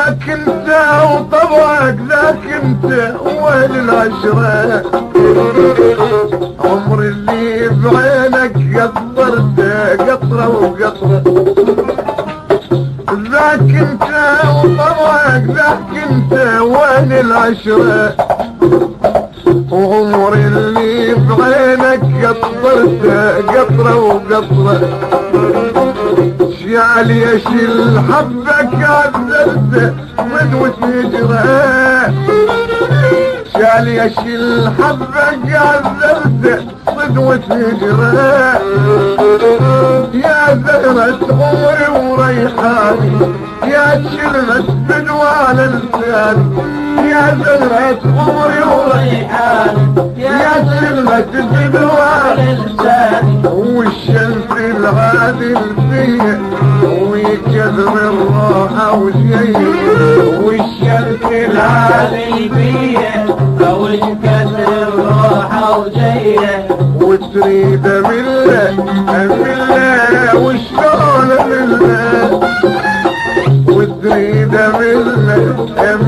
ذاك انت وطبعك ذاك انت وين العشرة عمر اللي بعينك قطرته قطرة وقطرة ذاك انت وطبعك ذاك انت وين العشرة وعمر اللي بعينك قطرته قطرة وقطرة شال يشيل حبك عذرته من وتجره شال يشيل حبك عذرته من وتجره يا زهرة عمري وريحاني يا شلمة بدوان لساني يا زهرة عمري وريحاني يا شلمة بدوان لساني والشمس العادل فيه ويكثر الراحة وجيه والشمس العادل فيه ويكثر الراحة وجيه وتريد منه وشلون منه وتريد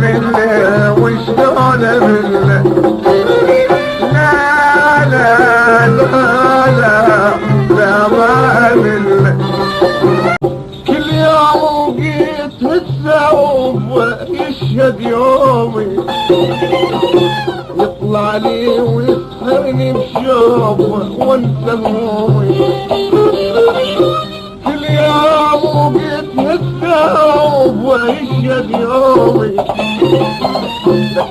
منه وشلون منه لا لا لا لا لا ما منه كل يوم وقيت الثوب يشهد يومي يطلع لي ويسهرني بشوف وانسى همومي كل يوم وقيت الثوب ويشهد يومي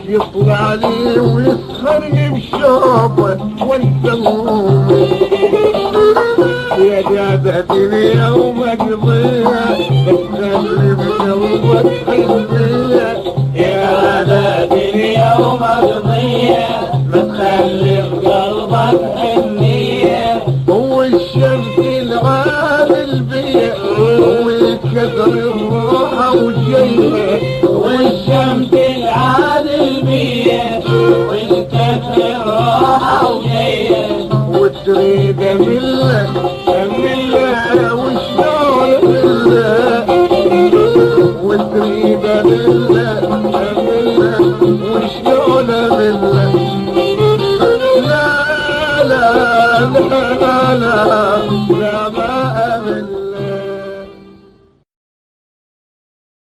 يطلع لي ويسهرني بشوف وانسى همومي يا جادتي اليوم اقضيها بتخلي بقلبك حنية يا جادتي اليوم اقضيها بتخلي بقلبك حنية هو الشمس العامل بيه ويكثر الروحة وجيه هو الشمس العامل بيه ويكثر الروحة وجيه وتريد منه وشلون منه وتريد منه وشلون